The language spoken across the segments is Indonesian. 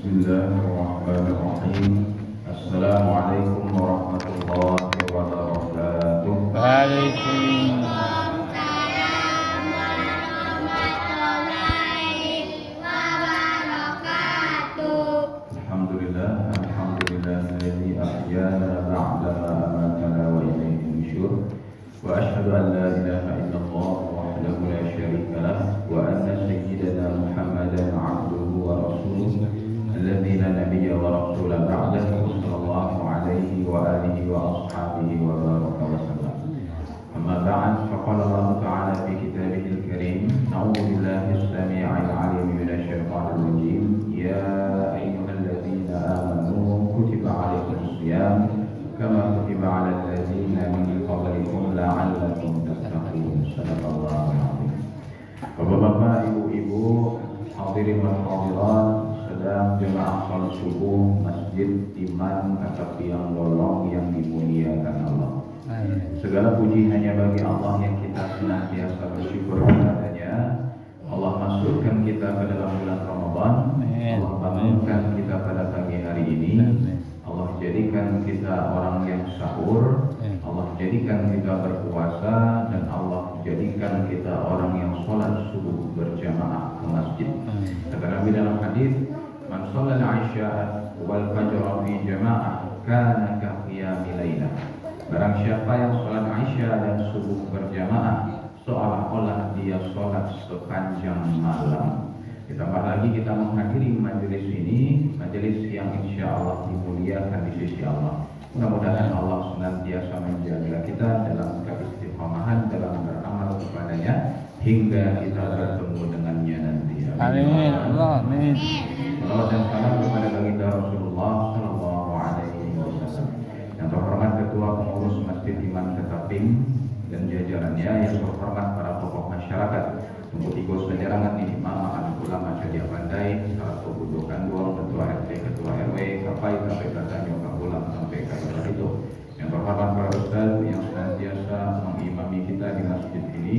Bismillahirrahmanirrahim. Assalamualaikum warahmatullahi wabarakatuh. Waalaikumsalam. Alhamdulillah, alhamdulillahilladzi ahyana ba'da ma amatana wa ilayhi nusyur. Wa asyhadu an la ilaha illallah wahdahu la syarika lah wa anna sayyidana Muhammadan 'abduhu wa rasuluh alladzi la nabiyya wa rasula ba'dahu sallallahu alaihi wa alihi wa ashabihi wa baraka wa sallam. Amma ba'd, faqala Allah ta'ala fi kitabihil karim, a'udzu billahi as-sami'il 'alim minasy syaithanir rajim. Ya ayyuhalladzina amanu kutiba 'alaikumus shiyam kama kutiba 'alal ladzina min qablikum la'allakum tattaqun. Sadaqallahu alazim. Bapak-bapak, ibu-ibu, hadirin wal hadirat, sedang jemaah salat subuh Masjid Iman Atapiang Lolong yang dimuliakan Allah. Segala puji hanya bagi Allah yang kita senantiasa bersyukur kepadanya. Allah masukkan kita ke dalam bulan Ramadan. Allah bangunkan kita pada pagi hari ini. Allah jadikan kita orang yang sahur. Allah jadikan kita berpuasa, dan Allah jadikan kita orang yang sholat subuh berjamaah ke masjid. Kata Nabi dalam hadis, "Man shallal 'isya'a wal fajra fi jama'ah kana ka qiyamil lailah." Barang siapa yang sholat Isya dan subuh berjamaah, seolah-olah dia sholat sepanjang malam. Ditambah lagi kita menghadiri majelis ini, majelis yang insya Allah dimuliakan di sisi Allah. Mudah-mudahan Allah senantiasa menjaga kita dalam keistiqomahan dalam beramal kepadanya hingga kita bertemu dengannya nanti. Amin. Allah, amin. Salawat dan salam kepada baginda Rasulullah Sallallahu Alaihi Wasallam. Yang terhormat Ketua Pengurus Masjid Iman Ketaping dan jajarannya, yang terhormat para tokoh masyarakat, Tunggu Sajarangan ini, Mama Anak Ulama Cadia Pandai, Salah Kebudukan Duang, Ketua RT, Ketua RW, Kapai, sampai Katanyo, Kapulang, sampai Kapulang itu. Yang terhormat para Ustaz yang senantiasa mengimami kita di masjid ini,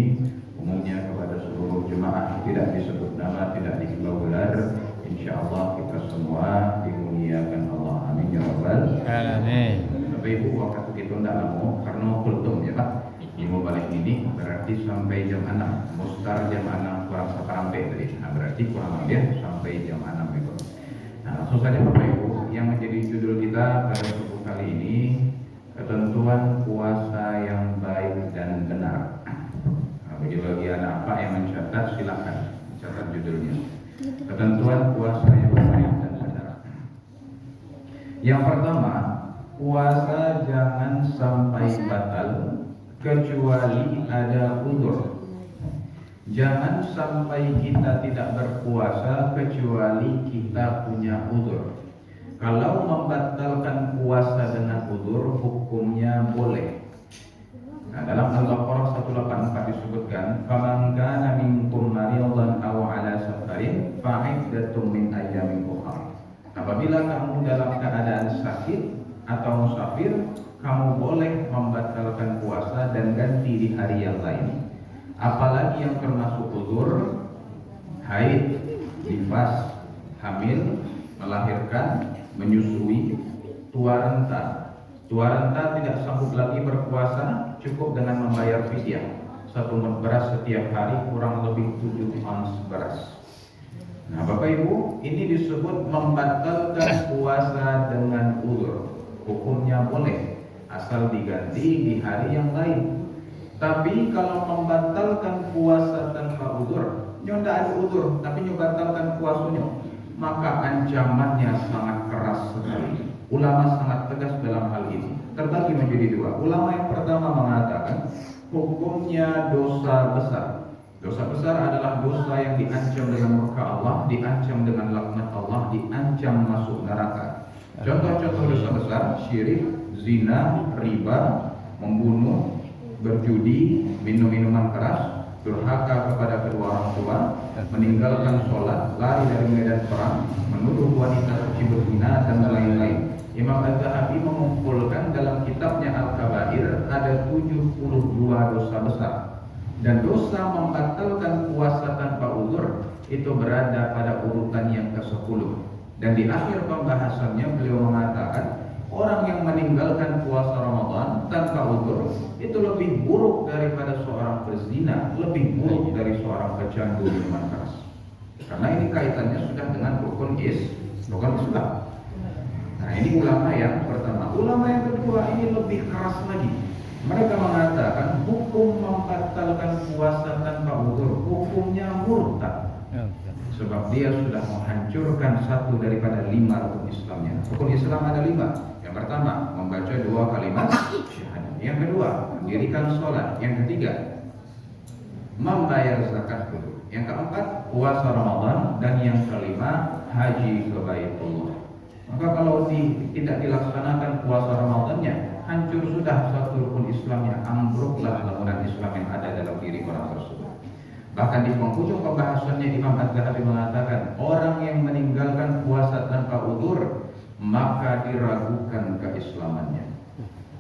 umumnya kepada seluruh jemaah, tidak disebut nama, tidak dihimbau gelar. Insya Allah kita semua dimuliakan Allah. Amin ya Rabbal Alamin. Bapak Ibu, waktu itu tidak lama karena kultum ya Pak. Ilmu balik ini berarti sampai jam 6. Mustar jam 6 kurang seperempat tadi. Nah, berarti kurang lebih sampai jam 6 itu. Nah, langsung saja Bapak Ibu, yang menjadi judul kita pada subuh kali ini, ketentuan puasa yang baik dan benar. Nah, bagi bagian apa yang mencatat, silakan catat judulnya. Ketentuan puasa yang baik dan benar. Yang pertama, puasa jangan sampai batal kecuali ada udzur. Jangan sampai kita tidak berpuasa kecuali kita punya udzur. Kalau membatalkan puasa dengan udzur, hukumnya boleh. Nah, dalam Al-Baqarah 184 disebutkan, "Faman kana minkum maridan aw 'ala safarin fa'iddatun min ayyamin ukhra." Apabila kamu dalam keadaan sakit atau musafir, kamu boleh membatalkan puasa dan ganti di hari yang lain. Apalagi yang termasuk uzur, haid, nifas, hamil, melahirkan, menyusui, tua renta. Tua renta tidak sanggup lagi berpuasa, cukup dengan membayar fidyah. 1 mud beras setiap hari, kurang lebih 7 ons beras. Nah Bapak Ibu, ini disebut membatalkan puasa dengan uzur. Hukumnya boleh, asal diganti di hari yang lain. Tapi kalau membatalkan puasa tanpa uzur, nyoba ada uzur tapi membatalkan puasanya, maka ancamannya sangat keras sekali. Ulama sangat tegas dalam hal ini. Terbagi menjadi 2. Ulama yang pertama mengatakan hukumnya dosa besar. Dosa besar adalah dosa yang diancam dengan murka Allah, diancam dengan laknat Allah, diancam masuk neraka. Contoh-contoh dosa besar: syirik, zina, riba, membunuh, berjudi, minum minuman keras, durhaka kepada kedua orang tua, meninggalkan sholat, lari dari medan perang, menuduh wanita suci berzina, dan lain-lain. Imam Az-Zahabi mengumpulkan dalam kitabnya Al-Kabair ada 72 dosa besar. Dan dosa membatalkan puasa tanpa uzur itu berada pada urutan yang ke-10. Dan di akhir pembahasannya beliau mengatakan orang yang meninggalkan puasa Ramadan tanpa uzur itu lebih buruk daripada seorang berzina, lebih buruk dari seorang pecandu minuman keras. Karena ini kaitannya sudah dengan rukun Islam. Nah, ini ulama yang pertama. Ulama yang kedua ini lebih keras lagi. Mereka mengatakan hukum membatalkan puasa tanpa uzur hukumnya murtad. Sebab dia sudah menghancurkan satu daripada 5 rukun Islamnya. Rukun Islam ada 5. Yang pertama, membaca 2 kalimat syahadat. Yang kedua, mendirikan sholat. Yang ketiga, membayar zakat dulu. Yang keempat, puasa Ramadan. Dan yang kelima, haji ke Baitullah. Maka kalau tidak dilaksanakan puasa Ramadannya, hancur sudah satu rukun Islamnya, ambruklah bangunan Islam yang ada dalam diri orang tersebut. Bahkan di penghujung pembahasannya Imam Az-Zahabi mengatakan orang yang meninggalkan puasa tanpa uzur maka diragukan keislamannya.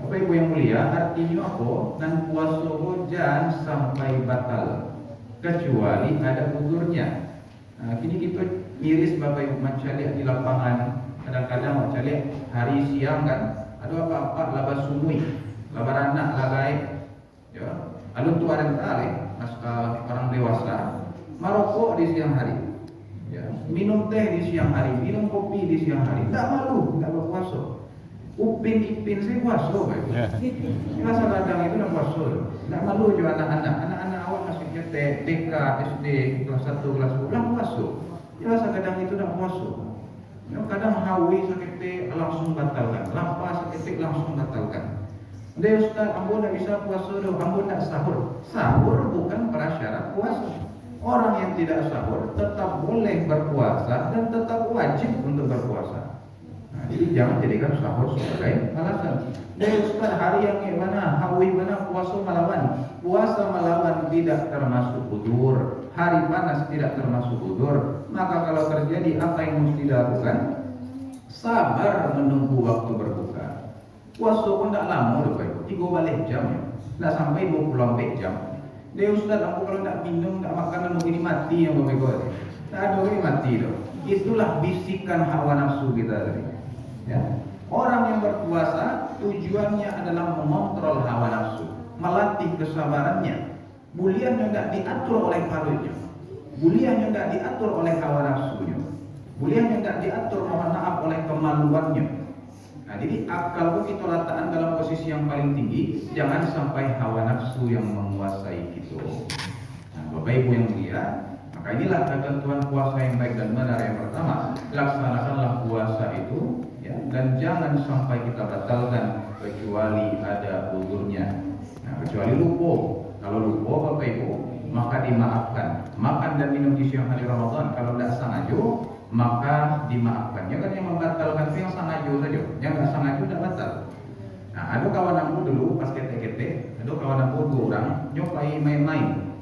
Bapak Ibu yang mulia, artinya apa? Dan puasa jangan sampai batal kecuali ada uzurnya. Nah, kini kita miris Bapak Ibu macam lihat di lapangan. Kadang-kadang macam lihat hari siang kan ada apa-apa labas sumui, labar anak lagai, ya. Lalu tu ada orang dewasa merokok di siang hari, ya. Minum teh di siang hari, minum kopi di siang hari. Tak malu, tak berpuasa. Upin ipin saya puasa, Pak. Masa kadang itu nak puasa. Tak malu juga anak-anak awak masih nyetek TK, SD, kelas 1, kelas 2 puasa. Ya masa kadang itu nak puasa. Ya, kadang hawi sakit langsung batalkan, lapar sakit langsung batalkan. Dia Ustaz, ambo tak bisa puasa doh, ambo tak sahur. Sahur bukan prasyarat puasa. Orang yang tidak sahur tetap boleh berpuasa dan tetap wajib untuk berpuasa. Nah, jadi jangan jadikan sahur sebagai alasan. Dia Ustaz, hari yang mana, hawi mana, puasa melawan. Puasa melawan tidak termasuk uzur. Hari panas tidak termasuk uzur. Maka kalau terjadi apa yang mesti dilakukan? Sabar menunggu waktu berbuka. Puasa pun tak lama loh Pak Ibu, 3 balik jam ya. Tak sampai 24 jam. Dia Ustaz, aku kalau tak minum, tak makan, mungkin mati yang Bapak Ibu. Tak ada orang mati loh. Itulah bisikan hawa nafsu kita tadi. Ya. Orang yang berpuasa tujuannya adalah mengontrol hawa nafsu, melatih kesabarannya. Buliannya tidak diatur oleh palunya, buliannya tidak diatur oleh hawa nafsunya, buliannya tidak diatur mohon maaf oleh kemaluannya. Nah, jadi akal pun kita letakkan dalam posisi yang paling tinggi, jangan sampai hawa nafsu yang menguasai kita. Nah, Bapak Ibu yang mulia, maka inilah ketentuan puasa yang baik dan benar. Yang pertama, laksanakanlah puasa itu, ya, dan jangan sampai kita batalkan kecuali ada uzurnya. Nah, kecuali lupa. Kalau lupa Bapak Ibu, maka dimaafkan. Makan dan minum di siang hari Ramadan kalau tidak sengaja, maka dimaafkan. Ya kan yang membatalkan itu yang sengaja saja, yang tidak sengaja tidak batal. Nah, ada kawan aku dulu pas kete-kete, ada kawan aku 2 orang nyobai main-main.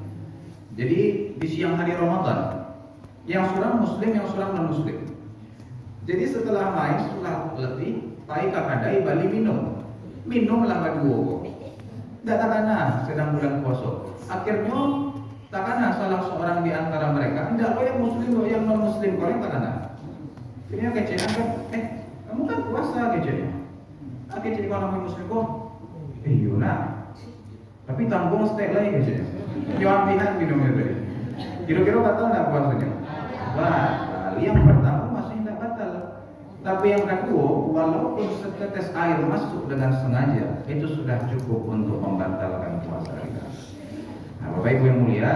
Jadi di siang hari Ramadan, yang seorang muslim, yang seorang non muslim. Jadi setelah main, setelah letih, pai kakadai balik minumlah berdua. Tak takana sedang bulan puasa. Akhirnya takana salah seorang di antara mereka, tidak yang muslim, yang non muslim, kau yang takana. Ini kecil kan, kamu kan puasa kecilnya. Kecil kalau orang muslim kok, iya nak. Tapi tanggung stek lagi kecilnya. Jangan lihat minumnya tadi. Kira-kira batal tidak puasanya? Batal. Yang pertama masih tidak batal. Tapi yang kedua, walaupun setetes air masuk dengan sengaja, itu sudah cukup untuk membatalkan puasa kita. Nah, Bapak Ibu yang mulia,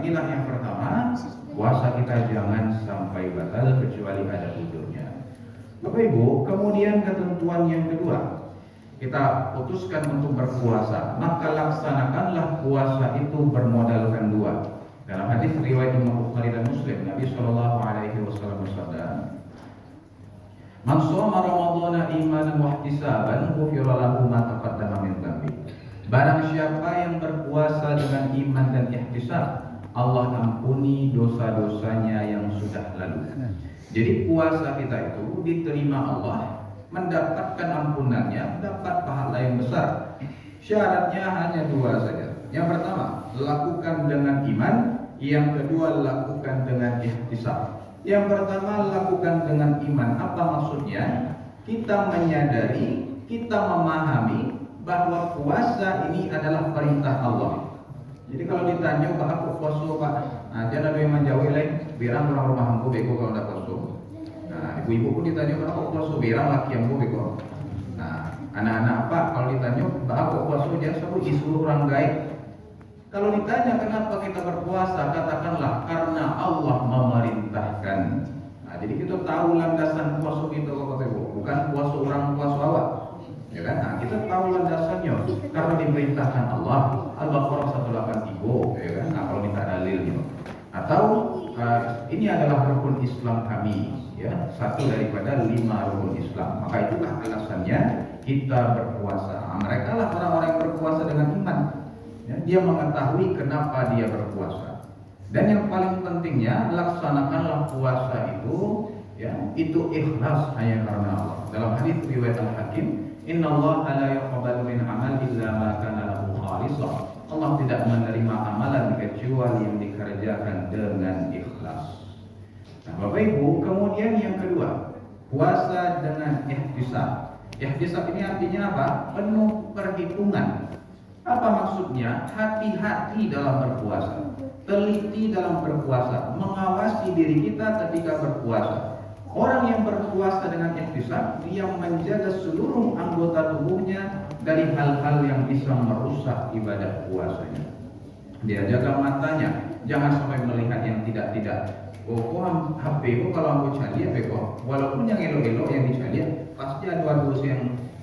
inilah yang pertama, puasa kita jangan sampai batal kecuali ada uzurnya. Bapak Ibu, kemudian ketentuan yang kedua, kita putuskan untuk berpuasa, maka laksanakanlah puasa itu bermodalkan 2. Dalam hadis riwayat Imam Bukhari dan Muslim, Nabi Shallallahu Alaihi Wasallam bersabda, "Man shoma Ramadhana imanan wa ihtisaban, ghufira lahu ma taqaddama min dhanbi." Barang siapa yang berpuasa dengan iman dan ihtisab, Allah ampuni dosa-dosanya yang sudah lalu. Jadi puasa kita itu diterima Allah, mendapatkan ampunannya, dapat pahala yang besar. Syaratnya hanya 2 saja. Yang pertama, lakukan dengan iman. Yang kedua, lakukan dengan ihtisab. Yang pertama, lakukan dengan iman. Apa maksudnya? Kita menyadari, kita memahami bahwa puasa ini adalah perintah Allah. Jadi kalau ditanya Pak aku puasa Pak, jangan ada yang menjauhi lain, biar orang rumah aku bego kalau tidak puasa. Nah, ibu-ibu pun ditanya Pak aku puasa, biar laki yang bego. Nah, anak-anak apa kalau ditanya Pak aku puasa, jangan sebut isu orang gaib. Kalau ditanya kenapa kita berpuasa, katakanlah karena Allah memerintahkan. Nah, jadi kita tahu landasan puasa kita bukan puasa orang, puasa awak. Ya kan? Nah, kita tahu landasannya karena diperintahkan Allah. Al-Baqarah 183, ya kan? Nah, kalau minta dalilnya. Atau ini adalah rukun Islam kami, ya, satu daripada 5 rukun Islam. Maka itulah alasannya kita berpuasa. Nah, mereka lah orang-orang yang berpuasa dengan iman. Ya, dia mengetahui kenapa dia berpuasa. Dan yang paling pentingnya, laksanakanlah puasa itu, ya, itu ikhlas hanya karena Allah. Dalam hadis riwayat Al-Hakim, Inna Allah la yaqbalu min amal illa ma kana lahu khalisah. Allah tidak menerima amalan kecuali yang dikerjakan dengan ikhlas. Nah, Bapak Ibu, kemudian yang kedua, puasa dengan ihtisab. Ihtisab ini artinya apa? Penuh perhitungan. Apa maksudnya? Hati-hati dalam berpuasa, teliti dalam berpuasa, mengawasi diri kita ketika berpuasa. Orang yang berpuasa dengan ihtisab, dia menjaga seluruh anggota tubuhnya dari hal-hal yang bisa merusak ibadah puasanya. Dia jaga matanya, jangan sampai melihat yang tidak-tidak. HP itu kalau aku cari walaupun yang elok-elok yang dicari, pasti ada dosa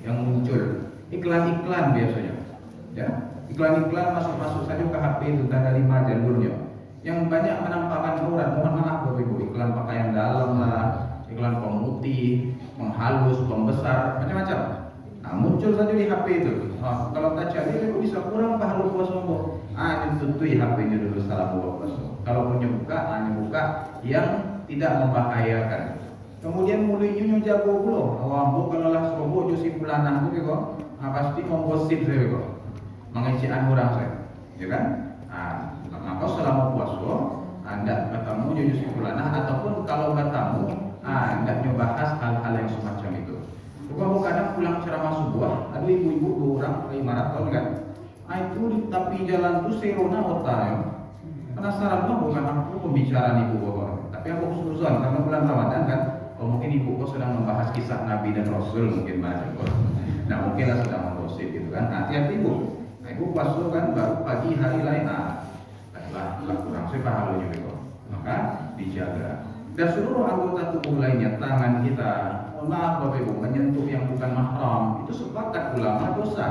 yang muncul. Iklan-iklan biasanya. Ya, iklan-iklan masuk saja ke HP itu dan dari jalurnya. Yang banyak menampakkan aurat, mohon maaf Bapak Ibu, iklan pakaian dalam lah, iklan pemutih, menghalus, pembesar, macam-macam. Nah, muncul saja di HP itu. Kalau tak cari, itu bisa kurang pahala puasa bu. Ditutui HP-nya dulu salah buat puasa. Kalau punya buka yang tidak membahayakan. Kemudian mulainya jago pula. Awambu kalau lah sobo josi pulanah tu kok, pasti menggosip saya kok, mengecian orang saya, ya kan? Maka selama puasa, anda bertemu josi pulanah ataupun kalau bertemu anda bahas hal-hal yang semacam itu. Bukan kadang pulang ceramah subuh, ada ibu-ibu 2 orang 5 maraton kan? Itu di tepi jalan tuh serona otak. Penasaran mah bukan aku pembicaraan ibu bapak, tapi aku khususan karena bulan Ramadan kan. Oh, mungkin ibu kok sedang membahas kisah Nabi dan Rasul mungkin macam. Nah mungkinlah sedang menggosip gitu kan. Hati-hati ibu. Nah, ibu puasa kan baru pagi hari lain. Lah kurang saya pahala juga kok. Maka dijaga. Dan seluruh anggota tubuh lainnya, tangan kita, maaf Bapak Ibu, menyentuh yang bukan mahram, itu sepakat ulama dosa.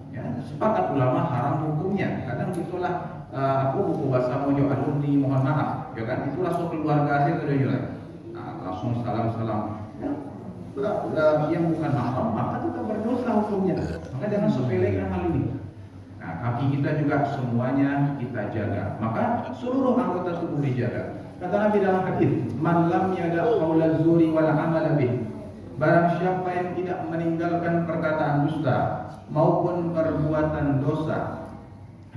Ya, sepakat ulama haram hukumnya. Kadang itulah aku buku bahasa mojo alumni, mohon maaf, ya kan? Itulah suatu keluarga saya sudah juga. Langsung salam-salam. Yang bukan mahram, maka tetap berdosa hukumnya. Maka jangan sepelekan hal ini. Nah, kaki kita juga semuanya kita jaga. Maka seluruh anggota tubuh dijaga. Kata Nabi dalam hadis, "Man lam yada' qaula zuri wal amal bih." Barang siapa yang tidak meninggalkan perkataan dusta maupun perbuatan dosa,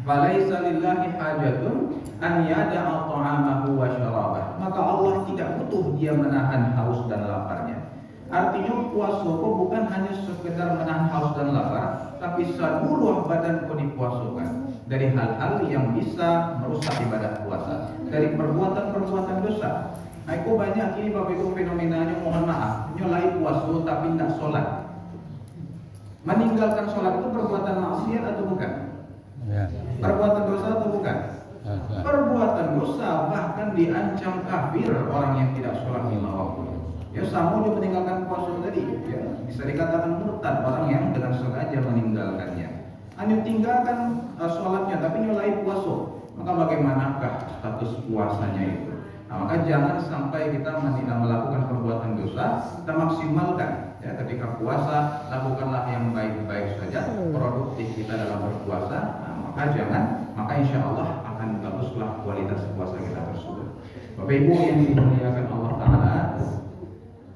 falaisa lillahi hajatun an yada'a ta'amahu wa syarabah. Maka Allah tidak butuh dia menahan haus dan laparnya. Artinya puasa bukan hanya sekedar menahan haus dan lapar, tapi seluruh badan kau dipuasakan dari hal-hal yang bisa merusak ibadah puasa, dari perbuatan-perbuatan dosa. Nah, itu banyak ini Bapak Ibu fenomenanya, mohon maaf, nyolai puasa tapi tidak sholat. Meninggalkan sholat itu perbuatan maksiat atau bukan? Ya. Perbuatan dosa atau bukan? Perbuatan dosa, bahkan diancam kafir orang yang tidak sholat 5 waktu. Ya sama dia meninggalkan puasa tadi, ya bisa dikatakan murtad orang yang dengan sengaja meninggalkannya. Hanya tinggalkan sholatnya tapi nyolai puasa. Maka bagaimanakah status puasanya itu? Nah, maka jangan sampai kita melakukan perbuatan dosa, kita maksimalkan. Ya, ketika puasa lakukanlah yang baik-baik saja, produktif kita dalam berpuasa. Nah, maka insya Allah akan baguslah kualitas puasa kita tersebut. Bapak Ibu yang dimuliakan Allah Taala.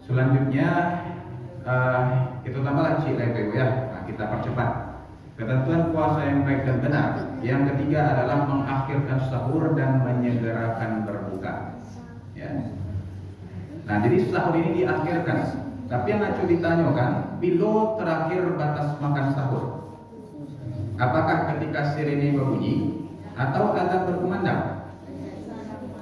Selanjutnya kita tambahlah CLPW ya. Nah, kita percepat. Ketentuan puasa yang baik dan benar. Yang ketiga adalah mengakhirkan sahur dan menyegerakan berbuka. Ya. Nah, jadi sahur ini diakhirkan. Tapi yang Acu ditanyakan, bila terakhir batas makan sahur? Apakah ketika sirene berbunyi atau azan berkumandang?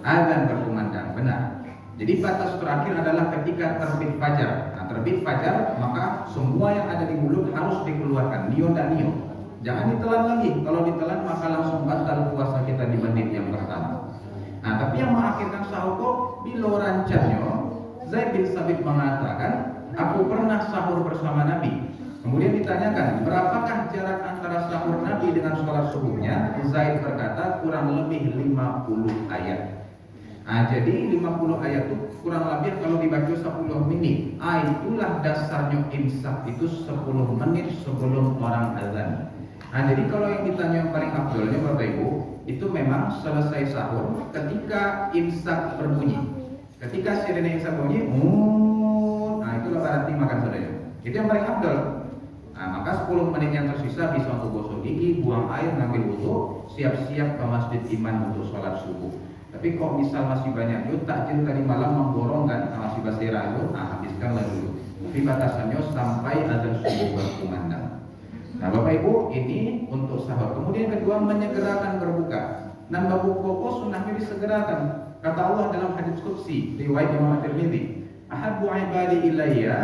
Azan berkumandang, benar. Jadi batas terakhir adalah ketika terbit fajar. Nah, terbit fajar maka semua yang ada di mulut harus dikeluarkan, niyo dan niyo. Jangan ditelan lagi. Kalau ditelan maka langsung batal puasa kita di menit yang pertama. Nah, tapi yang mengakhirkan sahur kok bila rancannya Zaid bin Sabit mengatakan, aku pernah sahur bersama Nabi. Kemudian ditanyakan, berapakah jarak antara sahur Nabi dengan sholat subuhnya? Zaid berkata, kurang lebih 50 ayat. Nah, jadi 50 ayat itu kurang lebih kalau dibaca 10 menit. Itulah dasarnya imsak itu 10 menit sebelum orang azan. Nah, jadi kalau yang ditanya yang paling afdolnya Bapak Ibu, itu memang selesai sahur ketika imsak berbunyi. Ketika sirene imsak berbunyi, nah itulah berarti makan saudara. Itu yang paling afdol. Nah, maka 10 menit yang tersisa bisa untuk gosok gigi, buang air, ngambil wudu, siap-siap ke masjid iman untuk sholat subuh. Tapi kok misal masih banyak yuk takjil tadi malam memborongkan masih basira itu, habiskanlah dulu. Tapi batasannya sampai azan subuh berkumandang. Nah, Bapak Ibu, ini untuk sahur. Kemudian kedua, menyegerakan berbuka. Nambah buku sunnahnya disegerakan. Kata Allah dalam hadits qudsi riwayat Imam At-Tirmidzi, ahabbu ibadi ilayya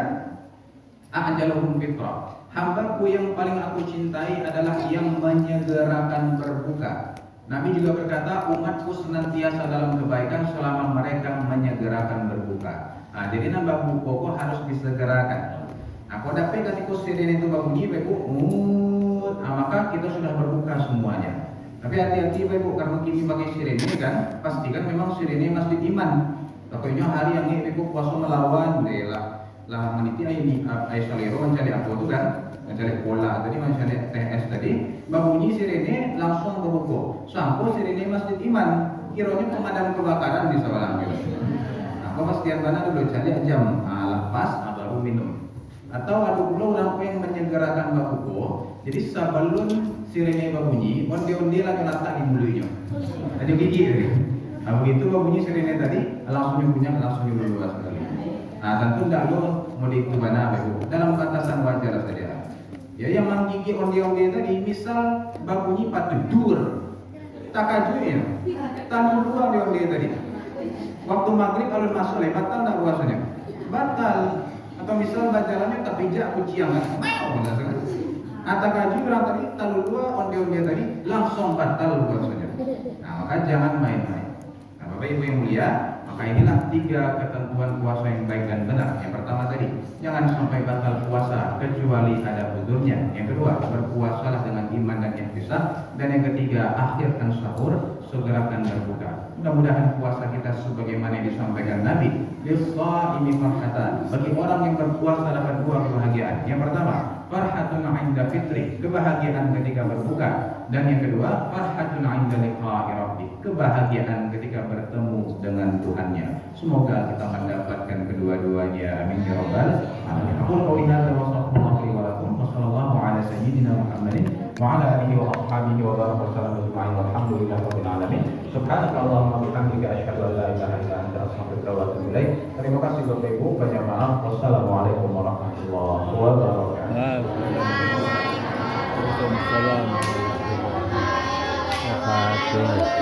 a'jaluhum fitrah. Hambaku yang paling aku cintai adalah yang menyegerakan berbuka. Nabi juga berkata, umatku senantiasa dalam kebaikan selama mereka menyegerakan berbuka. Nah, jadi nambah buku harus disegerakan. Nah, kalau dapat ketika sirene itu berbunyi, maka kita sudah berbuka semuanya. Tapi hati-hati Bapak Ibu, karena kini pakai sirene kan, pastikan memang sirene masjid iman. Pokoknya hari yang ini Ibu puasa melawan, lah meniti ini salero mencari apa itu kan, mencari bola tadi, mencari TS tadi, berbunyi sirene langsung berbuka. Sampai sirene masjid iman, kiranya pemadam kebakaran di sebelah gitu. Nah, pastian mana dulu cari jam lepas baru minum. Atau ada pula orang yang menyegerakan bakuko. Jadi sebelum sirene berbunyi, onde-onde lagi letak di mulutnya. Ada gigi tadi. Nah, begitu berbunyi sirene tadi, langsung punya langsung luas sekali. Nah, tentu tidak lo mau itu mana Bapak. Dalam batasan wajar saja. Ya, yang menggigi onde-onde tadi, misal berbunyi patudur, tak kajunya, tanam dua onde-onde tadi. Waktu maghrib kalau masuk batal tak puasanya? Batal. Atau misal bacalannya tak pijak kuciang kan? Atau kaji orang tadi talu dua onde-onde tadi langsung batal puasanya. Nah, maka jangan main-main. Nah, Bapak Ibu yang mulia, maka inilah 3 ketentuan puasa yang baik dan benar. Yang pertama tadi, jangan sampai batal puasa kecuali ada uzurnya. Yang kedua, berpuasalah dengan iman dan ihtisab. Dan yang ketiga, akhirkan sahur, segerakan berbuka. Mudah-mudahan puasa kita sebagaimana yang disampaikan Nabi, lis-shaimi farhatan. Bagi orang yang berpuasa dapat 2 kebahagiaan. Yang pertama, farhatun 'inda fitri, kebahagiaan ketika berbuka. Dan yang kedua, farhatun 'inda liqa'i rabbih, kebahagiaan ketika bertemu dengan Tuhannya. Semoga kita mendapatkan kedua-duanya. Amin ya rabbal alamin. Aku qouli hadza wa sallallahu wa lakum wa sallallahu ala sayyidina Muhammadin wa ala alihi wa ashabihi wa baraka wasallam ajma'in walhamdulillahi rabbil alamin. Subhanakallahumma wa bihamdika asyhadu an la ilaha illa anta astaghfiruka wa atubu ilaik. Terima kasih Bapak Ibu, banyak maaf. Wassalamualaikum warahmatullahi wabarakatuh. Waalaikumsalam warahmatullahi wabarakatuh.